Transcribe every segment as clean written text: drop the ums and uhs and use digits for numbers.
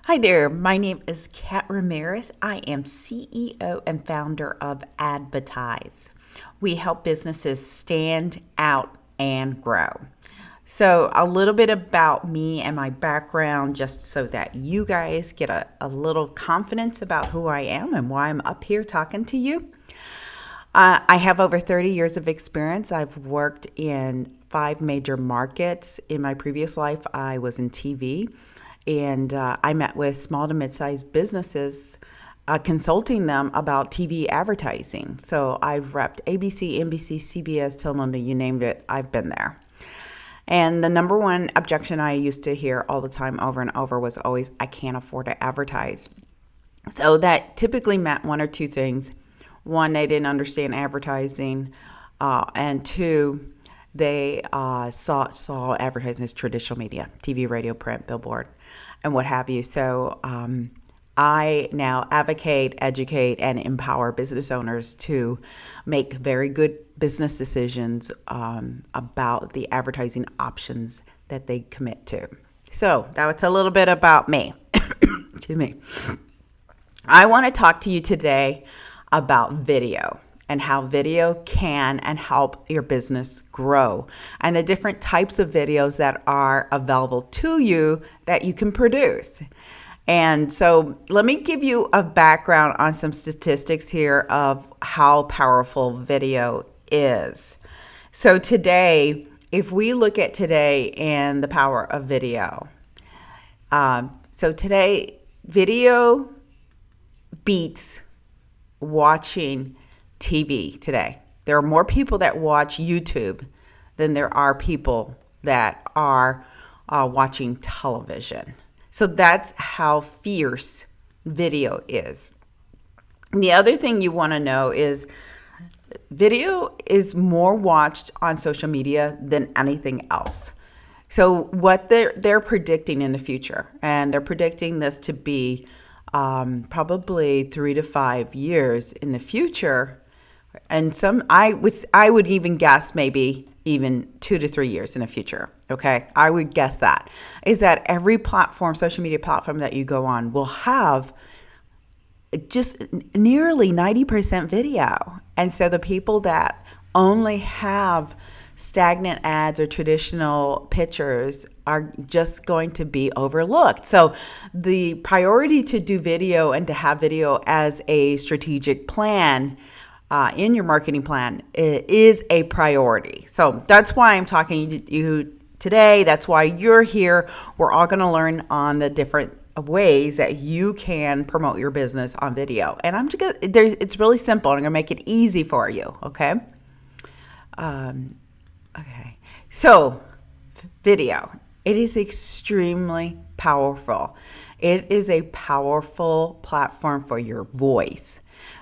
Hi there, my name is Kat Ramirez. I am CEO and founder of Advertise. We help businesses stand out and grow. So, a little bit about me and my background, just so that you guys get a little confidence about who I am and why I'm up here talking to you. I have over 30 years of experience. I've worked in 5 major markets. In my previous life, I was in TV. And I met with small to mid-sized businesses, consulting them about TV advertising. So I've repped ABC, NBC, CBS, Telemundo, you named it, I've been there. And the number one objection I used to hear all the time over and over was always, I can't afford to advertise. So that typically meant one or two things. One, they didn't understand advertising. And two, they saw advertising as traditional media, TV, radio, print, billboard, and what have you. So I now advocate, educate, and empower business owners to make very good business decisions about the advertising options that they commit to. So that was a little bit about me. To me. I want to talk to you today about video and how video can and help your business grow, and the different types of videos that are available to you that you can produce. And so let me give you a background on some statistics here of how powerful video is. So today, if we look at today and the power of video, so today, video beats watching TV today. There are more people that watch YouTube than there are people that are watching television. So that's how fierce video is. And the other thing you want to know is video is more watched on social media than anything else. So what they're predicting in the future, and they're predicting this to be probably 3 to 5 years in the future, and I would even guess maybe even 2 to 3 years in the future. Okay, I would guess that is that every platform, social media platform that you go on, will have just nearly 90% video, and so the people that only have stagnant ads or traditional pictures are just going to be overlooked. So the priority to do video and to have video as a strategic plan in your marketing plan is a priority. So that's why I'm talking to you today. That's why you're here. We're all going to learn on the different ways that you can promote your business on video. And it's really simple. I'm going to make it easy for you. Okay. Okay, so video, it is extremely powerful. It is a powerful platform for your voice.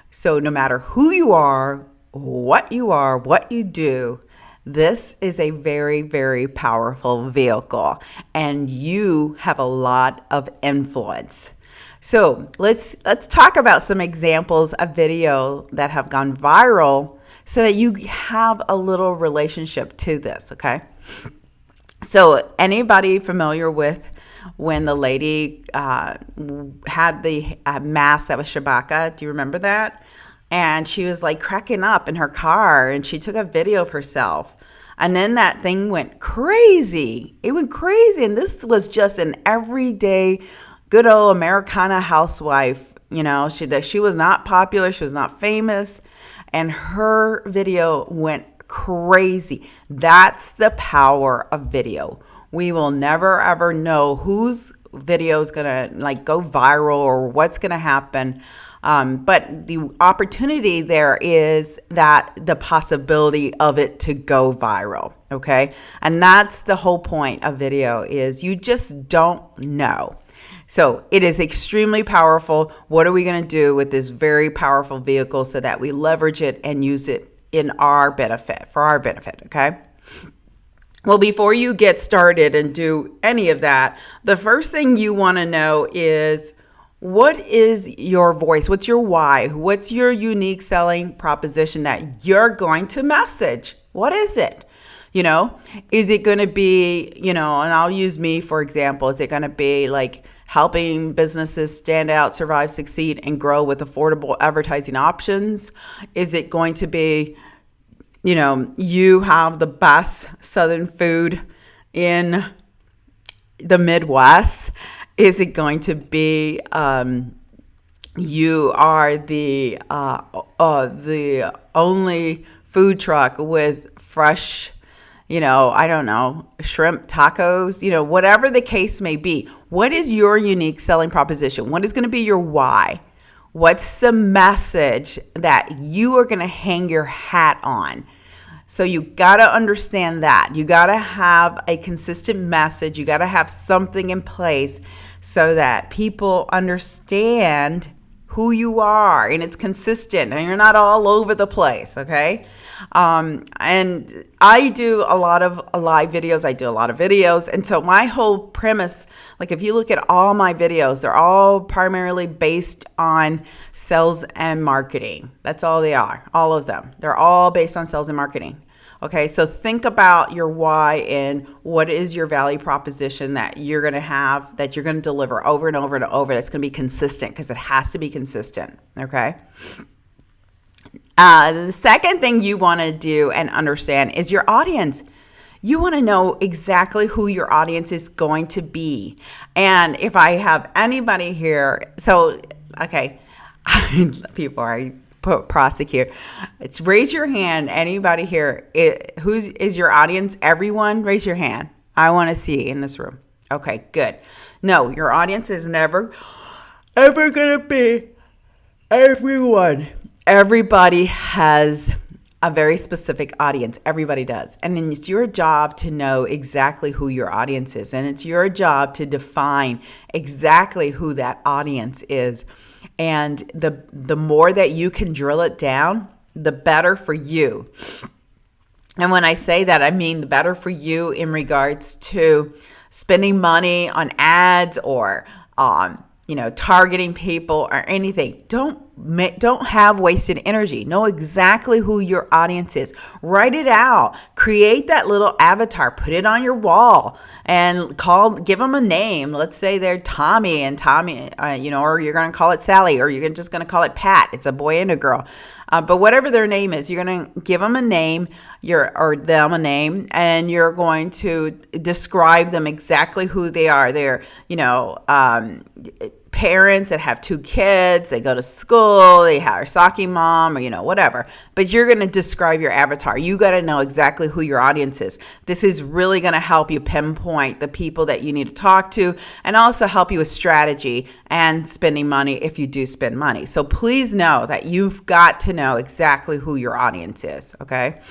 So no matter who you are, what you do, this is a very, very powerful vehicle, and you have a lot of influence. So let's talk about some examples of video that have gone viral so that you have a little relationship to this, okay? So anybody familiar with when the lady had the mask that was Shabaka? Do you remember that? And she was like cracking up in her car, and she took a video of herself. And then that thing went crazy. It went crazy, and this was just an everyday good old Americana housewife. You know, she was not popular, she was not famous, and her video went crazy. That's the power of video. We will never ever know whose video is gonna go viral or what's gonna happen. But the opportunity there is that the possibility of it to go viral, okay? And that's the whole point of video, is you just don't know. So it is extremely powerful. What are we going to do with this very powerful vehicle so that we leverage it and use it in our benefit, for our benefit, okay? Well, before you get started and do any of that, the first thing you want to know is, what is your voice? What's your why? What's your unique selling proposition that you're going to message? What is it? Is it going to be, and I'll use me for example, is it going to be like helping businesses stand out, survive, succeed, and grow with affordable advertising options? Is it going to be, you have the best Southern food in the Midwest? Is it going to be you are the only food truck with fresh, I don't know, shrimp tacos, whatever the case may be? What is your unique selling proposition? What is going to be your why? What's the message that you are going to hang your hat on? So you got to understand that. You got to have a consistent message. You got to have something in place so that people understand who you are and it's consistent and you're not all over the place, okay? And I do a lot of live videos. I do a lot of videos. And so my whole premise, like if you look at all my videos, they're all primarily based on sales and marketing. That's all they are, all of them. They're all based on sales and marketing. Okay, so think about your why and what is your value proposition that you're going to have, that you're going to deliver over and over and over. That's going to be consistent, because it has to be consistent. Okay. The second thing you want to do and understand is your audience. You want to know exactly who your audience is going to be. And if I have anybody here, so, okay, people are prosecute. It's raise your hand. Anybody here? Who's is your audience? Everyone, raise your hand. I want to see in this room. Okay, good. No, your audience is never, ever going to be everyone. Everybody has a very specific audience. Everybody does. And then it's your job to know exactly who your audience is. And it's your job to define exactly who that audience is. And the more that you can drill it down, the better for you. And when I say that, I mean the better for you in regards to spending money on ads or targeting people or anything. Don't have wasted energy. Know exactly who your audience is. Write it out. Create that little avatar. Put it on your wall and give them a name. Let's say they're Tommy and Tommy, or you're going to call it Sally, or you're just going to call it Pat. It's a boy and a girl. But whatever their name is, you're going to give them a name, or them a name, and you're going to describe them exactly who they are. They're, parents that have 2 kids, they go to school, they have a soccer mom, or whatever. But you're going to describe your avatar. You got to know exactly who your audience is. This is really going to help you pinpoint the people that you need to talk to, and also help you with strategy and spending money if you do spend money. So please know that you've got to know exactly who your audience is, okay?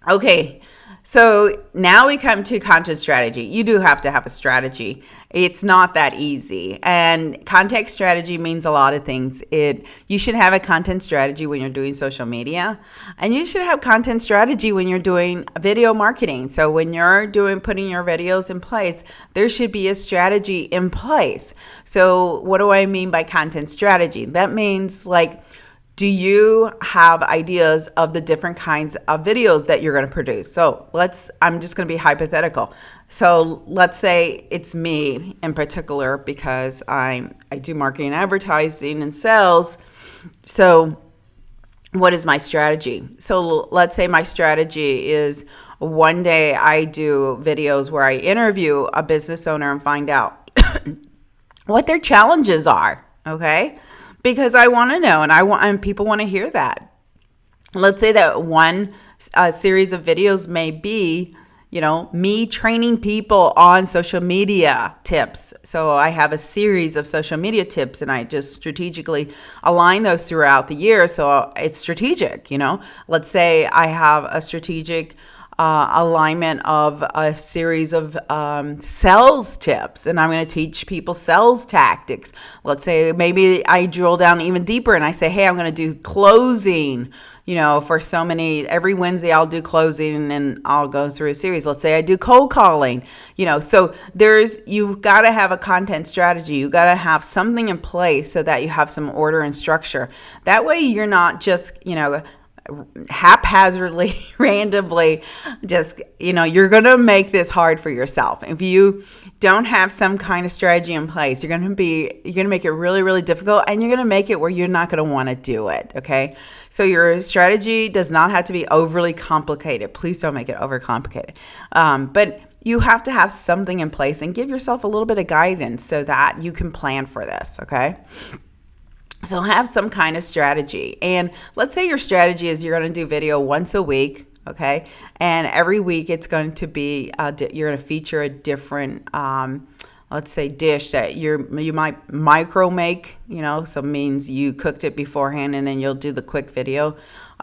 Okay. So now we come to content strategy. You do have to have a strategy. It's not that easy. And content strategy means a lot of things. You should have a content strategy when you're doing social media, and you should have content strategy when you're doing video marketing. So when you're putting your videos in place, there should be a strategy in place. So what do I mean by content strategy? That means do you have ideas of the different kinds of videos that you're going to produce? So I'm just going to be hypothetical. So let's say it's me in particular, because I do marketing, advertising, and sales. So what is my strategy? So let's say my strategy is one day I do videos where I interview a business owner and find out what their challenges are, okay? Because I want to know, and people want to hear that. Let's say that one series of videos may be, me training people on social media tips. So I have a series of social media tips, and I just strategically align those throughout the year. So it's strategic, Let's say I have a strategic alignment of a series of sales tips, and I'm going to teach people sales tactics. Let's say maybe I drill down even deeper and I say, hey, I'm going to do closing, for so many, every Wednesday I'll do closing and I'll go through a series. Let's say I do cold calling, so you've got to have a content strategy. You got to have something in place so that you have some order and structure. That way you're not just, haphazardly, randomly, just, you're going to make this hard for yourself. If you don't have some kind of strategy in place, you're going to make it really, really difficult, and you're going to make it where you're not going to want to do it. Okay. So your strategy does not have to be overly complicated. Please don't make it overcomplicated. But you have to have something in place and give yourself a little bit of guidance so that you can plan for this. Okay. So have some kind of strategy. And let's say your strategy is you're going to do video once a week, okay? And every week it's going to be, you're going to feature a different, let's say, dish that you might micro make, so it means you cooked it beforehand, and then you'll do the quick video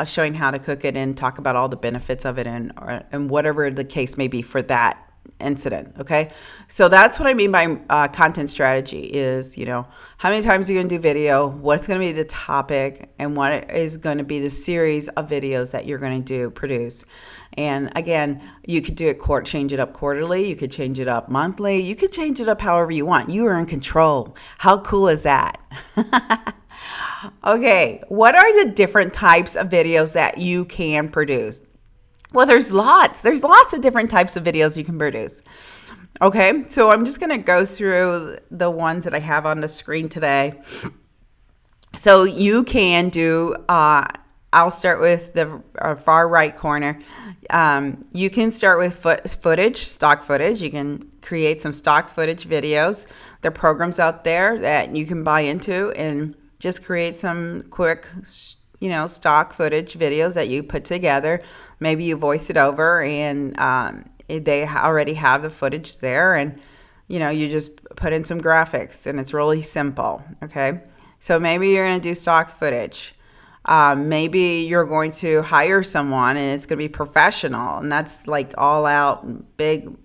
showing how to cook it and talk about all the benefits of it and whatever the case may be for that incident. Okay. So that's what I mean by content strategy is, how many times are you going to do video, what's going to be the topic, and what is going to be the series of videos that you're going to produce. And again, you could do it change it up quarterly. You could change it up monthly. You could change it up however you want. You are in control. How cool is that? Okay. What are the different types of videos that you can produce? Well, there's lots of different types of videos you can produce. Okay, so I'm just going to go through the ones that I have on the screen today. So you can do, I'll start with the far right corner. You can start with stock footage. You can create some stock footage videos. There are programs out there that you can buy into and just create some quick stock footage videos that you put together. Maybe you voice it over, and they already have the footage there, and you just put in some graphics, and it's really simple. Okay, so maybe you're going to do stock footage. Maybe you're going to hire someone, and it's going to be professional, and that's like all out big,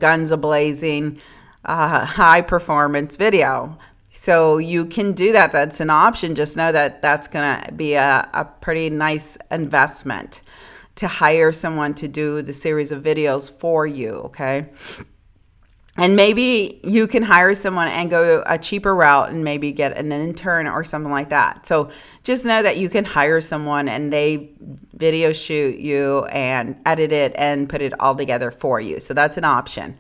guns a-blazing, high performance video. So you can do that. That's an option. Just know that that's going to be a pretty nice investment to hire someone to do the series of videos for you, okay? And maybe you can hire someone and go a cheaper route and maybe get an intern or something like that. So just know that you can hire someone and they video shoot you and edit it and put it all together for you. So that's an option.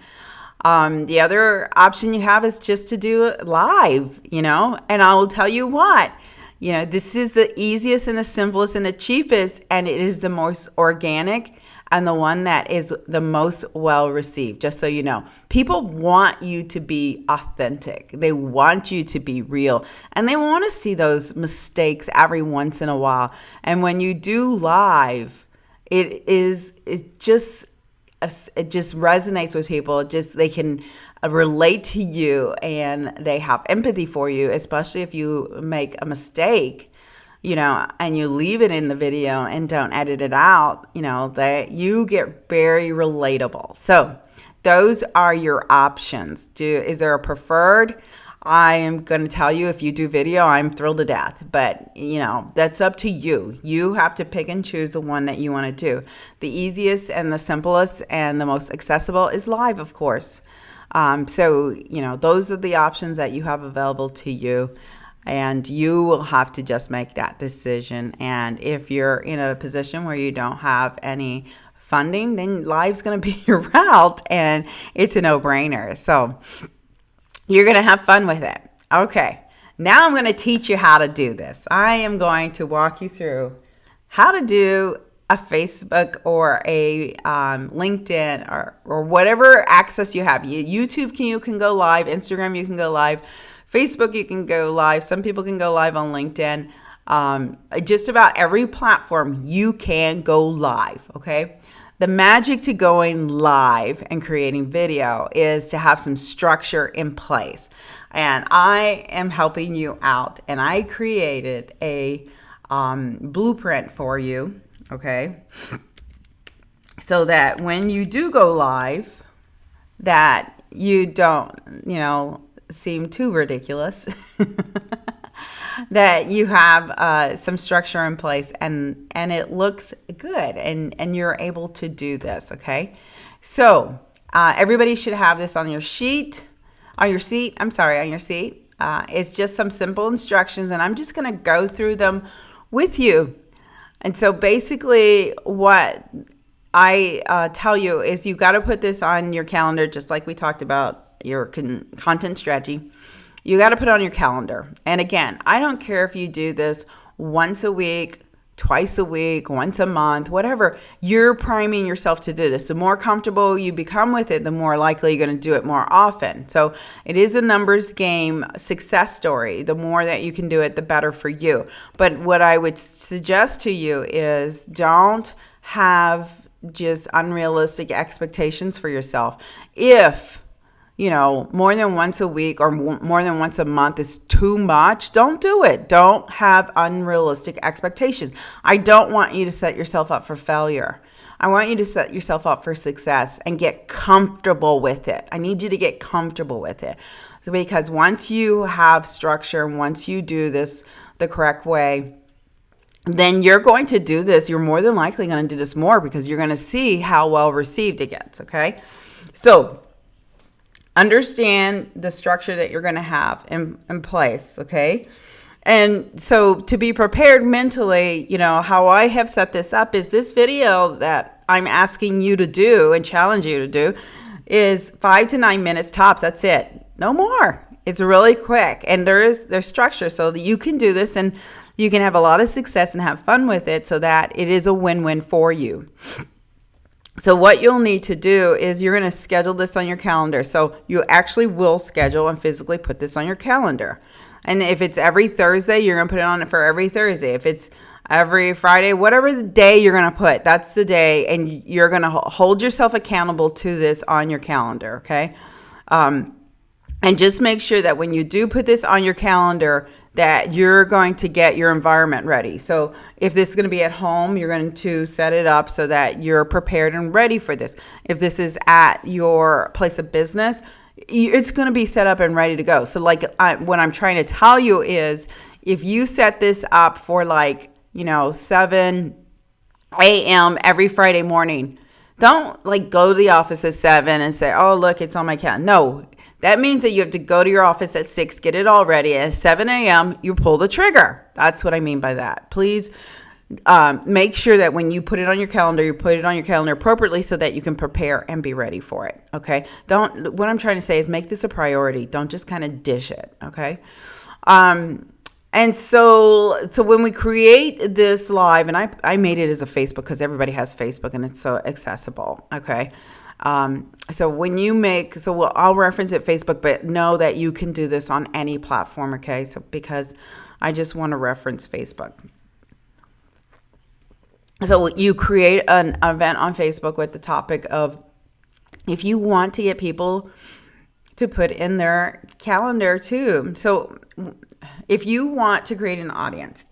The other option you have is just to do it live, and I will tell you what, this is the easiest and the simplest and the cheapest, and it is the most organic and the one that is the most well received. Just so you know, people want you to be authentic. They want you to be real, and they want to see those mistakes every once in a while. And when you do live, it just resonates with people. They can relate to you, and they have empathy for you, especially if you make a mistake, and you leave it in the video and don't edit it out, that you get very relatable. So those are your options. Is there a preferred? I am going to tell you, if you do video, I'm thrilled to death. But, that's up to you. You have to pick and choose the one that you want to do. The easiest and the simplest and the most accessible is live, of course. So, those are the options that you have available to you. And you will have to just make that decision. And if you're in a position where you don't have any funding, then live's going to be your route. And it's a no-brainer. So you're going to have fun with it. Okay, now I'm going to teach you how to do this. I am going to walk you through how to do a Facebook or a LinkedIn or whatever access you have. YouTube, you can go live. Instagram, you can go live. Facebook, you can go live. Some people can go live on LinkedIn. Just about every platform, you can go live, okay? The magic to going live and creating video is to have some structure in place. And I am helping you out. And I created a blueprint for you, okay? So that when you do go live, that you don't, seem too ridiculous. That you have some structure in place and it looks good and you're able to do this, okay? So everybody should have this on your seat. It's just some simple instructions, and I'm just going to go through them with you. And so basically what I tell you is you got to put this on your calendar, just like we talked about your content strategy. You got to put it on your calendar. And again, I don't care if you do this once a week, twice a week, once a month, whatever. You're priming yourself to do this. The more comfortable you become with it, the more likely you're going to do it more often. So it is a numbers game success story. The more that you can do it, the better for you. But what I would suggest to you is don't have just unrealistic expectations for yourself. If more than once a week or more than once a month is too much, don't do it. Don't have unrealistic expectations. I don't want you to set yourself up for failure. I want you to set yourself up for success and get comfortable with it. I need you to get comfortable with it. So because once you have structure and once you do this the correct way, then you're going to do this. You're more than likely going to do this more because you're going to see how well received it gets, okay? So understand the structure that you're going to have in place, okay? And so to be prepared mentally, how I have set this up is this video that I'm asking you to do and challenge you to do is 5 to 9 minutes tops. That's it. No more. It's really quick. And there's structure so that you can do this and you can have a lot of success and have fun with it so that it is a win-win for you. So what you'll need to do is you're going to schedule this on your calendar. So you actually will schedule and physically put this on your calendar. And if it's every Thursday, you're going to put it on for every Thursday. If it's every Friday, whatever the day you're going to put, that's the day. And you're going to hold yourself accountable to this on your calendar, okay? And just make sure that when you do put this on your calendar, that you're going to get your environment ready. So if this is going to be at home, you're going to set it up so that you're prepared and ready for this. If this is at your place of business, it's going to be set up and ready to go. So what I'm trying to tell you is if you set this up for 7 a.m. every Friday morning, don't go to the office at 7 and say, oh, look, it's on my calendar. No. That means that you have to go to your office at 6, get it all ready. At 7 a.m., you pull the trigger. That's what I mean by that. Please make sure that when you put it on your calendar, you put it on your calendar appropriately so that you can prepare and be ready for it, okay? What I'm trying to say is make this a priority. Don't just kind of dish it, okay? And so when we create this live, and I made it as a Facebook because everybody has Facebook and it's so accessible, okay? So when you I'll reference it Facebook, but know that you can do this on any platform, okay? So because I just want to reference Facebook. So you create an event on Facebook with the topic of if you want to get people to put in their calendar too. So if you want to create an audience,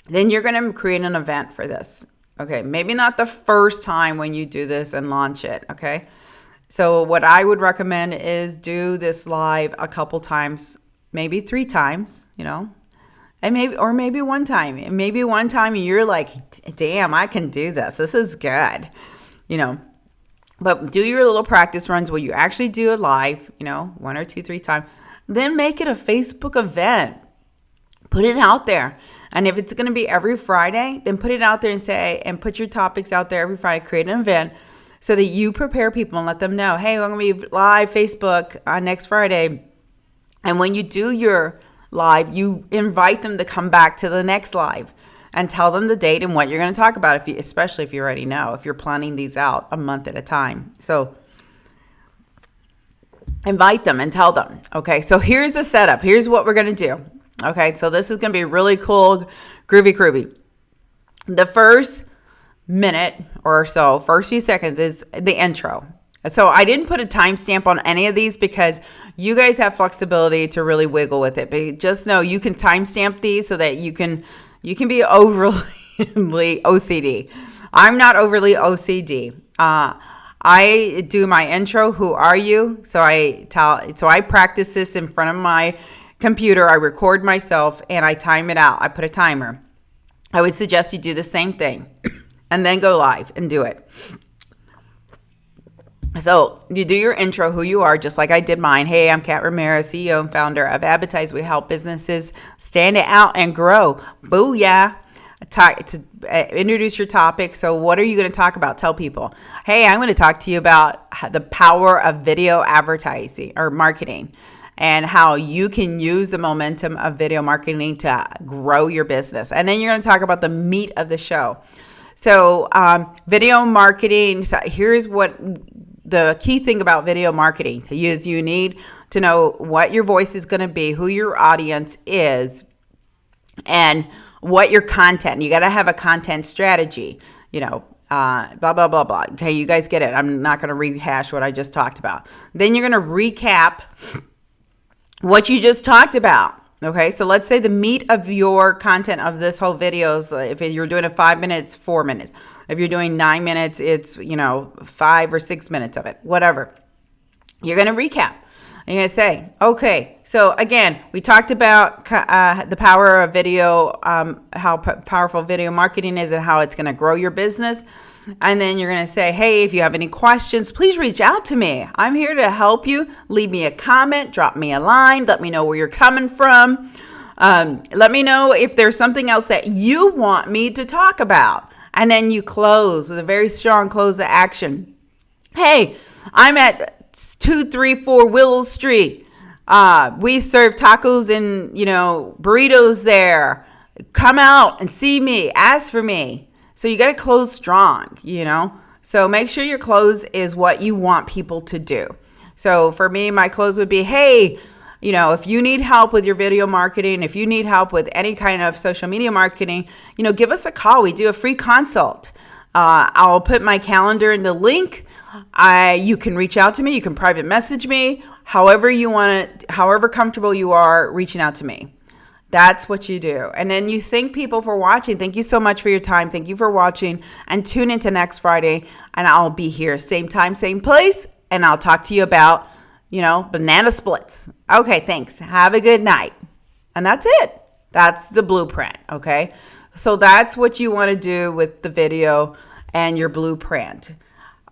then you're going to create an event for this. Okay, maybe not the first time when you do this and launch it, okay? So what I would recommend is do this live a couple times, maybe 3 times, and maybe one time. And maybe one time you're like, damn, I can do this. This is good, But do your little practice runs where you actually do it live, 1 or 2, 3 times. Then make it a Facebook event. Put it out there. And if it's going to be every Friday, then put it out there and put your topics out there every Friday. Create an event so that you prepare people and let them know, hey, we're going to be live Facebook on next Friday. And when you do your live, you invite them to come back to the next live and tell them the date and what you're going to talk about, especially if you already know, if you're planning these out a month at a time. So invite them and tell them. Okay, so here's the setup. Here's what we're going to do. Okay, so this is going to be really cool, groovy. The first minute or so, first few seconds is the intro. So I didn't put a timestamp on any of these because you guys have flexibility to really wiggle with it. But just know you can timestamp these so that you can be overly OCD. I'm not overly OCD. I do my intro. Who are you? So I practice this in front of my computer. I record myself and I time it out. I put a timer. I would suggest you do the same thing and then go live and do it. So you do your intro, who you are, just like I did mine. Hey, I'm Kat Ramirez, CEO and founder of Advertise. We help businesses stand out and grow. Booyah. introduce your topic. So what are you going to talk about? Tell people, hey, I'm going to talk to you about the power of video advertising or marketing, and how you can use the momentum of video marketing to grow your business. And then you're going to talk about the meat of the show. So video marketing, so here's what the key thing about video marketing is: you need to know what your voice is going to be, who your audience is, and what your content. You got to have a content strategy, blah, blah, blah, blah. Okay, you guys get it. I'm not going to rehash what I just talked about. Then you're going to recap what you just talked about. Okay, so let's say the meat of your content of this whole video is, if you're doing it 5 minutes, 4 minutes. If you're doing 9 minutes, it's, 5 or 6 minutes of it, whatever. You're going to recap. You're going to say, okay, so again, we talked about the power of video, how powerful video marketing is and how it's going to grow your business. And then you're going to say, hey, if you have any questions, please reach out to me. I'm here to help you. Leave me a comment, drop me a line, let me know where you're coming from. Let me know if there's something else that you want me to talk about. And then you close with a very strong close to action. Hey, I'm at 234 Willow Street. We serve tacos and, burritos there. Come out and see me. Ask for me. So you got to close strong, So make sure your close is what you want people to do. So for me, my close would be, hey, if you need help with your video marketing, if you need help with any kind of social media marketing, give us a call. We do a free consult. I'll put my calendar in the link. You can reach out to me. You can private message me, however you want it, however comfortable you are reaching out to me. That's what you do. And then you thank people for watching. Thank you so much for your time. Thank you for watching. And tune into next Friday. And I'll be here, same time, same place. And I'll talk to you about, banana splits. Okay, thanks. Have a good night. And that's it. That's the blueprint, okay? So that's what you want to do with the video and your blueprint.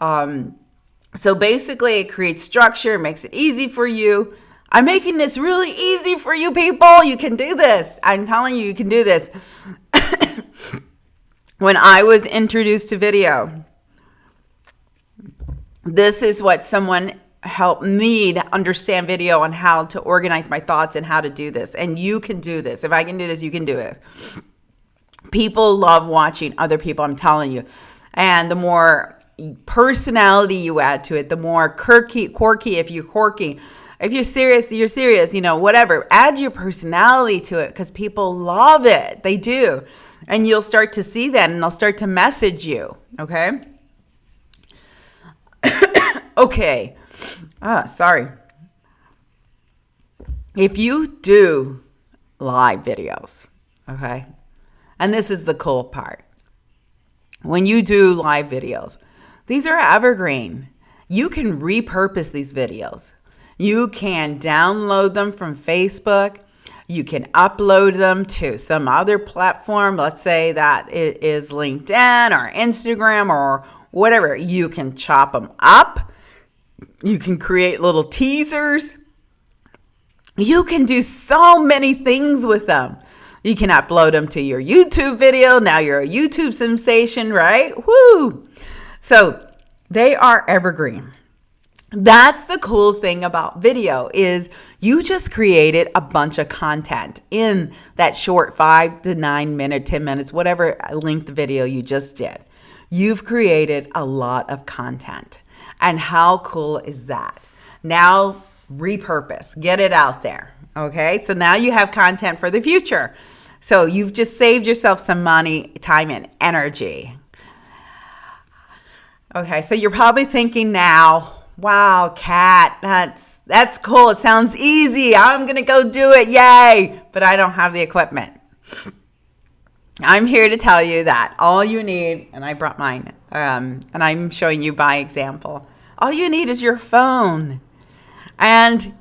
So basically, it creates structure, makes it easy for you. I'm making this really easy for you people. You can do this. I'm telling you, you can do this. When I was introduced to video, this is what someone helped me to understand video and how to organize my thoughts and how to do this. And you can do this. If I can do this, you can do it. People love watching other people, I'm telling you. And the more personality you add to it, the more quirky, if you're quirky. If you're serious, you're serious, whatever. Add your personality to it because people love it. They do. And you'll start to see that and they'll start to message you. Okay? Okay. Sorry. If you do live videos, okay? And this is the cool part. When you do live videos, these are evergreen. You can repurpose these videos. You can download them from Facebook. You can upload them to some other platform. Let's say that it is LinkedIn or Instagram or whatever. You can chop them up. You can create little teasers. You can do so many things with them. You can upload them to your YouTube video. Now you're a YouTube sensation, right? Woo! So they are evergreen. That's the cool thing about video is you just created a bunch of content in that short 5 to 9 minute, 10 minutes, whatever length video you just did. You've created a lot of content. And how cool is that? Now repurpose, get it out there. Okay, so now you have content for the future. So you've just saved yourself some money, time, and energy. Okay, so you're probably thinking now, wow, Kat, that's cool. It sounds easy. I'm going to go do it. Yay. But I don't have the equipment. I'm here to tell you that all you need, and I brought mine, and I'm showing you by example, all you need is your phone. And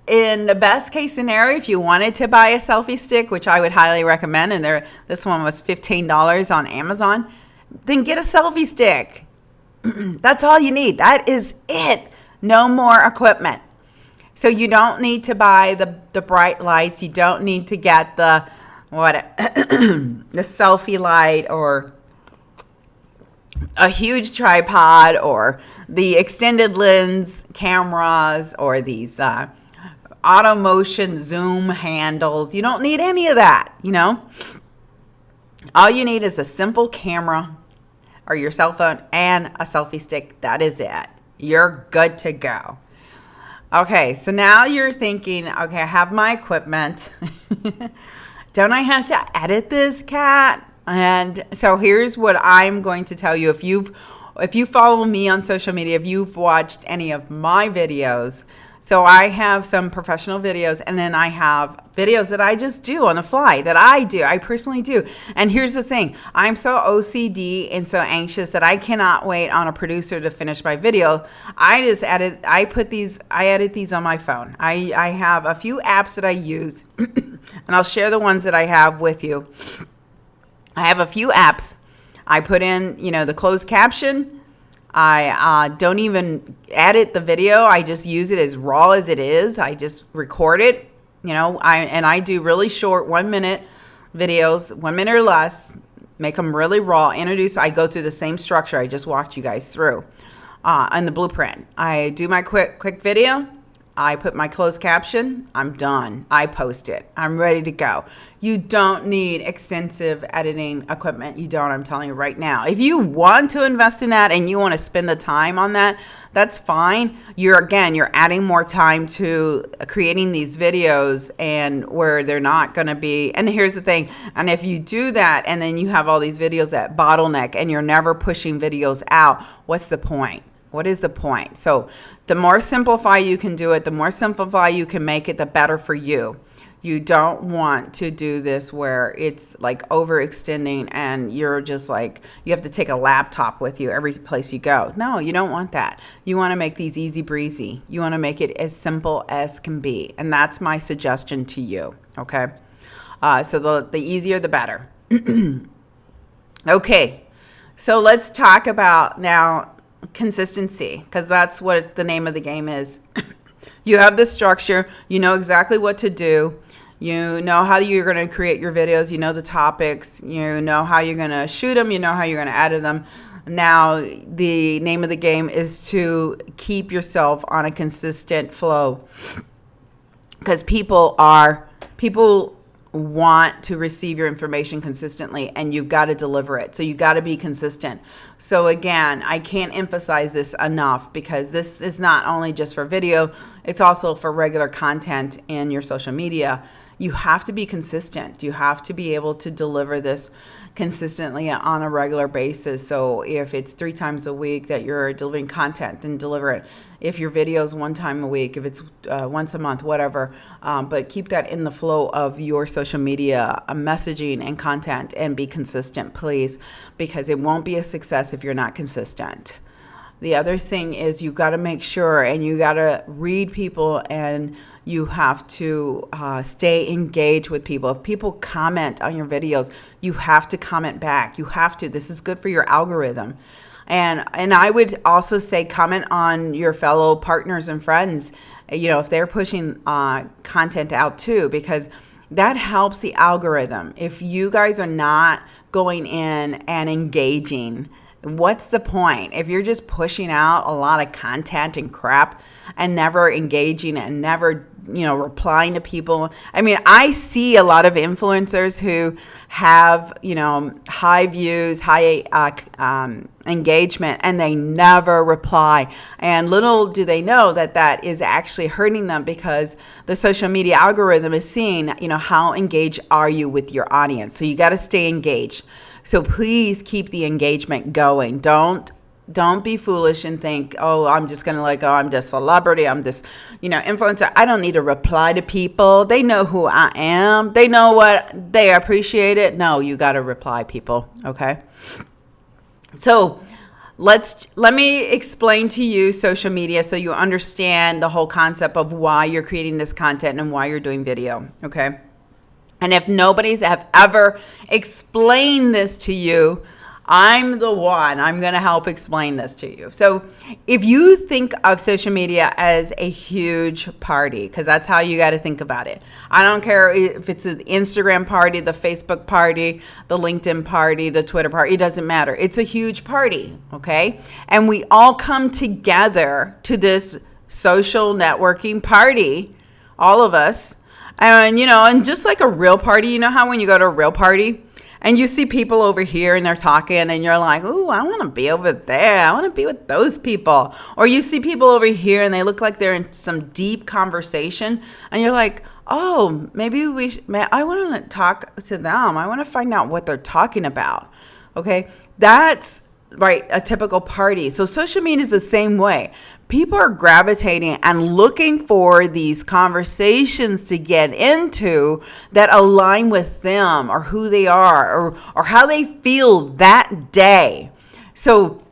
in the best case scenario, if you wanted to buy a selfie stick, which I would highly recommend, and this one was $15 on Amazon, then get a selfie stick. That's all you need. That is it. No more equipment. So you don't need to buy the bright lights. You don't need to get the the selfie light or a huge tripod or the extended lens cameras or these auto motion zoom handles. You don't need any of that, All you need is a simple camera or your cell phone and a selfie stick. That is it. You're good to go. Okay, so now you're thinking, okay, I have my equipment. Don't I have to edit this, Kat? And so here's what I'm going to tell you. If you follow me on social media, if you've watched any of my videos, so I have some professional videos, and then I have videos that I just do on the fly, that I personally do. And here's the thing, I'm so OCD and so anxious that I cannot wait on a producer to finish my video. I edit these on my phone. I have a few apps that I use, and I'll share the ones that I have with you. I have a few apps. I put in, the closed caption. I don't even edit the video. I just use it as raw as it is. I just record it, I do really short 1 minute videos, 1 minute or less, make them really raw, I go through the same structure I just walked you guys through on the blueprint. I do my quick video. I put my closed caption. I'm done. I post it. I'm ready to go. You don't need extensive editing equipment. You don't, I'm telling you right now. If you want to invest in that and you want to spend the time on that, that's fine. You're adding more time to creating these videos, and where they're not going to be. And here's the thing. And if you do that and then you have all these videos that bottleneck and you're never pushing videos out, what's the point? What is the point? So the more simplify you can do it, the more simplify you can make it, the better for you. You don't want to do this where it's like overextending and you're just like, you have to take a laptop with you every place you go. No, you don't want that. You want to make these easy breezy. You want to make it as simple as can be. And that's my suggestion to you. Okay. So the easier, the better. Okay. So let's talk about now consistency, because that's what the name of the game is. You have the structure, you know exactly what to do, you know how you're going to create your videos, you know the topics, you know how you're going to shoot them, you know how you're going to edit them. Now the name of the game is to keep yourself on a consistent flow, because people want to receive your information consistently, and you've got to deliver it. So you got to be consistent. So again, I can't emphasize this enough, because this is not only just for video, it's also for regular content in your social media. You have to be consistent. You have to be able to deliver this consistently on a regular basis. So if it's 3 times a week that you're delivering content, then deliver it. If your video is 1 time a week, if it's once a month, whatever, but keep that in the flow of your social media messaging and content, and be consistent, please, because it won't be a success if you're not consistent. The other thing is you've got to make sure, and you got to read people, and you have to stay engaged with people. If people comment on your videos, you have to comment back. You have to. This is good for your algorithm. And I would also say comment on your fellow partners and friends, if they're pushing content out too, because that helps the algorithm. If you guys are not going in and engaging, what's the point? If you're just pushing out a lot of content and crap and never engaging and never, replying to people. I mean, I see a lot of influencers who have, high views, high engagement, and they never reply. And little do they know that is actually hurting them, because the social media algorithm is seeing, how engaged are you with your audience. So you got to stay engaged. So please keep the engagement going. Don't be foolish and think, oh, I'm just going to I'm just a celebrity. I'm this, influencer. I don't need to reply to people. They know who I am. They know what, they appreciate it. No, you got to reply, people. Okay. So let me explain to you social media so you understand the whole concept of why you're creating this content and why you're doing video. Okay. And if nobody's have ever explained this to you, I'm the one. I'm going to help explain this to you. So if you think of social media as a huge party, because that's how you got to think about it. I don't care if it's an Instagram party, the Facebook party, the LinkedIn party, the Twitter party. It doesn't matter. It's a huge party, okay? And we all come together to this social networking party, all of us. And, and just like a real party, you know how when you go to a real party, and you see people over here and they're talking and you're like, ooh, I want to be over there. I want to be with those people. Or you see people over here and they look like they're in some deep conversation and you're like, oh, maybe I want to talk to them. I want to find out what they're talking about. Okay, that's right, a typical party. So social media is the same way. People are gravitating and looking for these conversations to get into that align with them or who they are or how they feel that day. So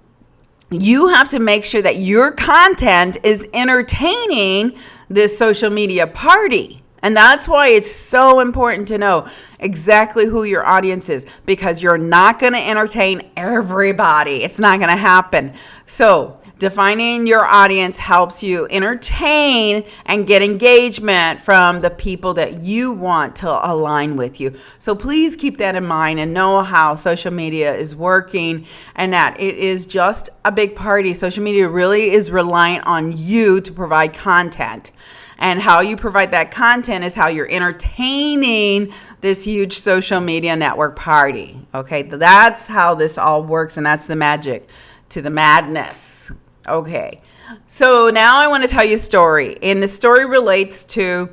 you have to make sure that your content is entertaining this social media party. And that's why it's so important to know exactly who your audience is, because you're not going to entertain everybody. It's not going to happen. So defining your audience helps you entertain and get engagement from the people that you want to align with you. So please keep that in mind and know how social media is working and that it is just a big party. Social media really is reliant on you to provide content. And how you provide that content is how you're entertaining this huge social media network party. Okay, that's how this all works, and that's the magic to the madness. Okay, so now I want to tell you a story, and the story relates to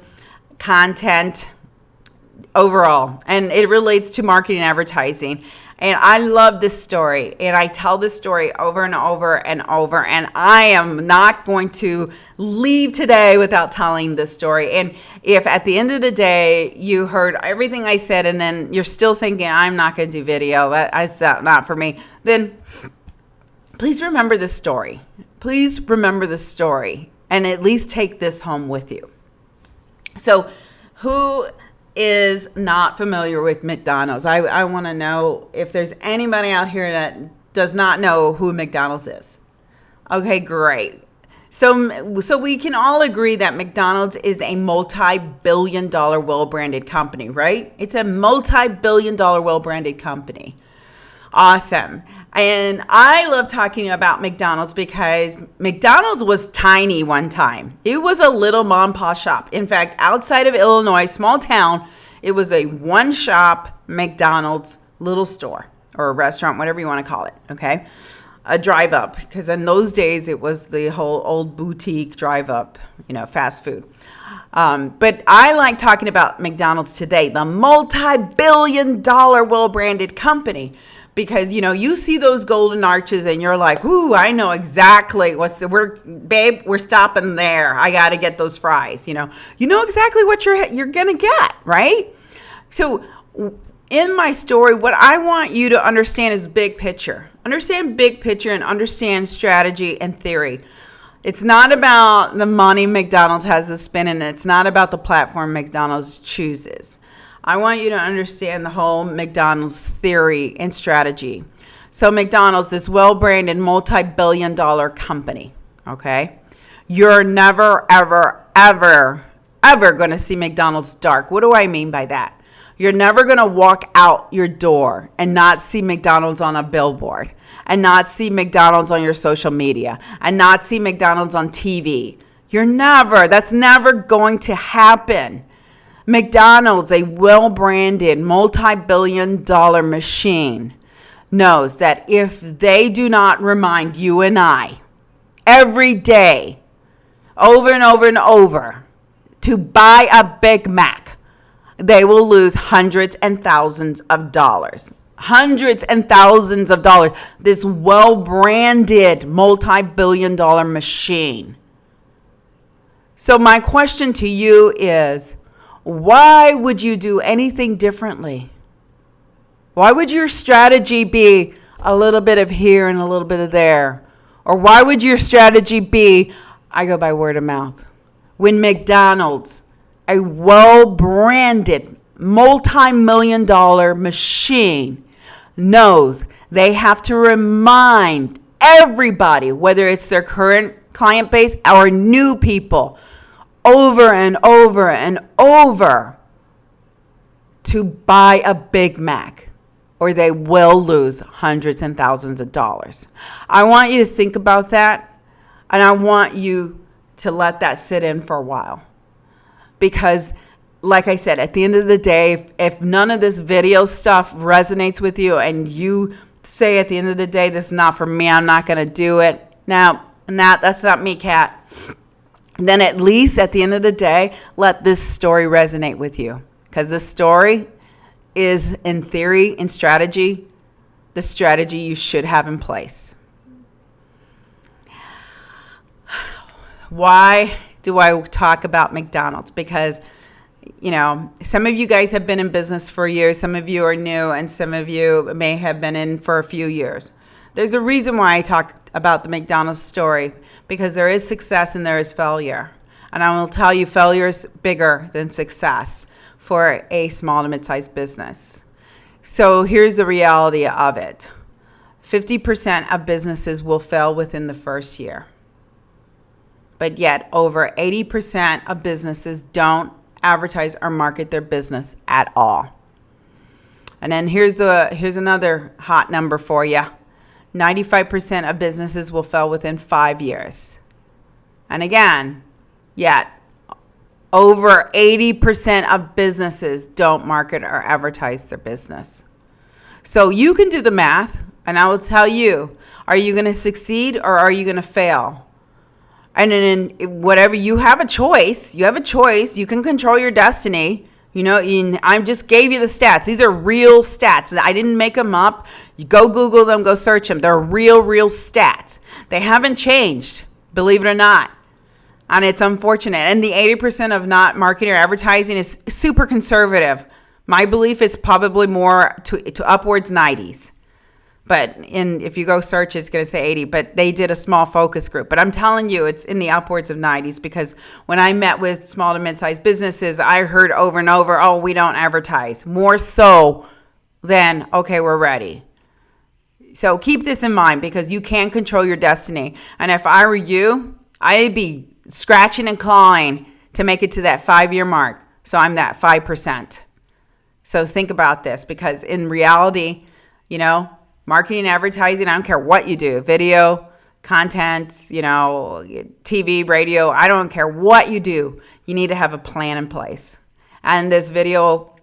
content overall, and it relates to marketing and advertising. And I love this story, and I tell this story over and over and over, and I am not going to leave today without telling this story. And if at the end of the day you heard everything I said and then you're still thinking, I'm not going to do video, that's not for me, then please remember this story. Please remember this story, and at least take this home with you. So who is not familiar with McDonald's? I want to know if there's anybody out here that does not know who McDonald's is. Okay, great. So we can all agree that McDonald's is a multi-billion-dollar well-branded company, right? It's a multi-billion-dollar well-branded company. Awesome. And I love talking about McDonald's because McDonald's was tiny one time. It was a little mom and pop shop. In fact, outside of Illinois, small town, it was a one-shop McDonald's little store or a restaurant, whatever you want to call it, okay? A drive-up, because in those days, it was the whole old boutique drive-up, fast food. But I like talking about McDonald's today, the multi-billion-dollar well-branded company. Because, you see those golden arches and you're like, ooh, I know exactly we're stopping there. I got to get those fries. You know exactly what you're going to get, right? So in my story, what I want you to understand is big picture. Understand big picture and understand strategy and theory. It's not about the money McDonald's has to spend, and it's not about the platform McDonald's chooses. I want you to understand the whole McDonald's theory and strategy. So McDonald's, this well-branded multi-billion-dollar company, okay? You're never, ever, ever, ever going to see McDonald's dark. What do I mean by that? You're never going to walk out your door and not see McDonald's on a billboard and not see McDonald's on your social media and not see McDonald's on TV. That's never going to happen. McDonald's, a well-branded, multi-billion-dollar machine, knows that if they do not remind you and I every day, over and over and over, to buy a Big Mac, they will lose hundreds and thousands of dollars. Hundreds and thousands of dollars. This well-branded, multi-billion-dollar machine. So my question to you is, why would you do anything differently? Why would your strategy be a little bit of here and a little bit of there? Or why would your strategy be, I go by word of mouth? When McDonald's, a well-branded, multi-million-dollar machine, knows they have to remind everybody, whether it's their current client base or new people, over and over and over, to buy a Big Mac, or they will lose hundreds and thousands of dollars. I want you to think about that, and I want you to let that sit in for a while. Because, like I said, at the end of the day, if none of this video stuff resonates with you and you say at the end of the day, this is not for me, I'm not going to do it. Now, that's not me, Kat. Then at least at the end of the day, let this story resonate with you. Because this story is, in theory, in strategy, the strategy you should have in place. Why do I talk about McDonald's? Because, some of you guys have been in business for years, some of you are new, and some of you may have been in for a few years. There's a reason why I talk about the McDonald's story, because there is success and there is failure. And I will tell you, failure is bigger than success for a small to mid-sized business. So here's the reality of it. 50% of businesses will fail within the first year. But yet over 80% of businesses don't advertise or market their business at all. And then here's another hot number for you. 95% of businesses will fail within 5 years. And again, yet over 80% of businesses don't market or advertise their business. So you can do the math, and I will tell you, are you going to succeed or are you going to fail? And then whatever, you have a choice. You can control your destiny. I just gave you the stats. These are real stats. I didn't make them up. You go Google them, go search them. They're real stats. They haven't changed, believe it or not. And it's unfortunate. And the 80% of not marketing or advertising is super conservative. My belief is probably more to upwards 90s. But if you go search, it's going to say 80. But they did a small focus group. But I'm telling you, it's in the upwards of 90s, because when I met with small to mid-sized businesses, I heard over and over, oh, we don't advertise. More so than, okay, we're ready. So keep this in mind, because you can control your destiny. And if I were you, I'd be scratching and clawing to make it to that 5-year mark. So I'm that 5%. So think about this, because in reality, marketing and advertising, I don't care what you do, video, content, TV, radio, I don't care what you do. You need to have a plan in place. And this video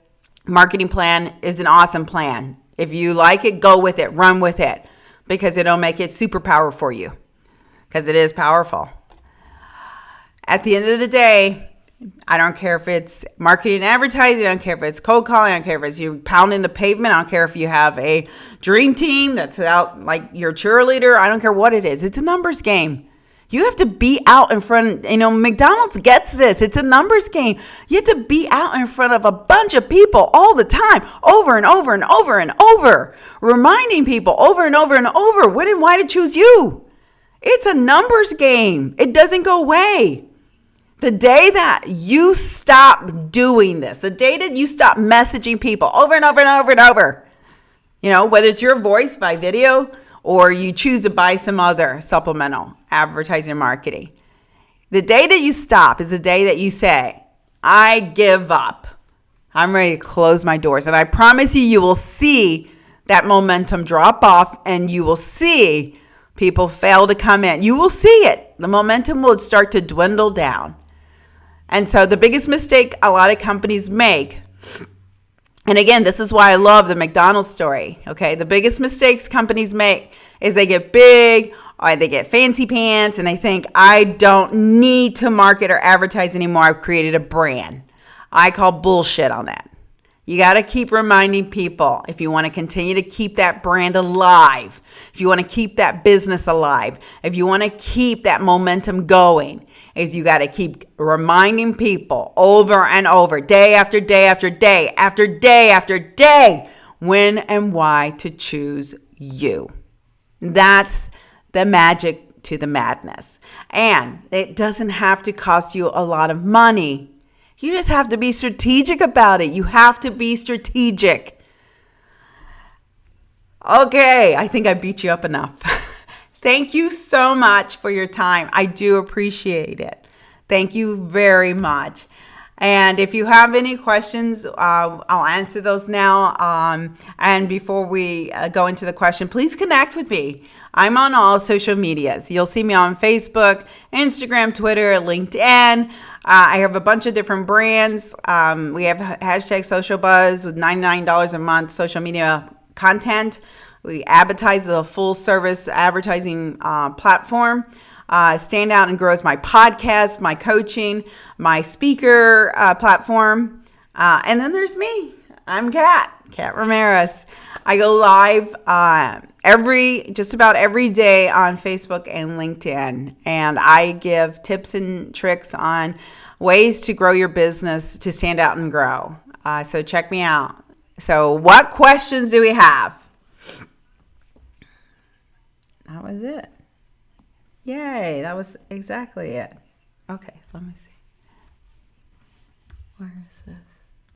marketing plan is an awesome plan. If you like it, go with it, run with it, because it'll make it superpower for you, because it is powerful. At the end of the day, I don't care if it's marketing and advertising. I don't care if it's cold calling. I don't care if it's you pounding the pavement. I don't care if you have a dream team that's out like your cheerleader. I don't care what it is. It's a numbers game. You have to be out in front. McDonald's gets this. It's a numbers game. You have to be out in front of a bunch of people all the time, over and over and over and over, reminding people over and over and over when and why to choose you. It's a numbers game. It doesn't go away. The day that you stop doing this, the day that you stop messaging people over and over and over and over, whether it's your voice by video or you choose to buy some other supplemental advertising and marketing, the day that you stop is the day that you say, I give up. I'm ready to close my doors. And I promise you will see that momentum drop off, and you will see people fail to come in. You will see it. The momentum will start to dwindle down. And so the biggest mistake a lot of companies make, and again, this is why I love the McDonald's story, okay? The biggest mistakes companies make is they get big, or they get fancy pants, and they think, I don't need to market or advertise anymore. I've created a brand. I call bullshit on that. You got to keep reminding people, if you want to continue to keep that brand alive, if you want to keep that business alive, if you want to keep that momentum going, is you got to keep reminding people over and over, day after day after day after day after day, when and why to choose you. That's the magic to the madness. And it doesn't have to cost you a lot of money. You just have to be strategic about it. You have to be strategic. Okay, I think I beat you up enough. Thank you so much for your time. I do appreciate it. Thank you very much. And if you have any questions, I'll answer those now. And before we go into the question, please connect with me. I'm on all social medias. You'll see me on Facebook, Instagram, Twitter, LinkedIn. I have a bunch of different brands. We have hashtag Social Buzz with $99 a month social media content. We advertise as a full service advertising platform. Stand Out and Grow is my podcast, my coaching, my speaker platform. And then there's me. I'm Kat Ramirez. I go live just about every day on Facebook and LinkedIn. And I give tips and tricks on ways to grow your business to stand out and grow. So check me out. So what questions do we have? That was it. Yay, that was exactly it. Okay, let me see. Where is this?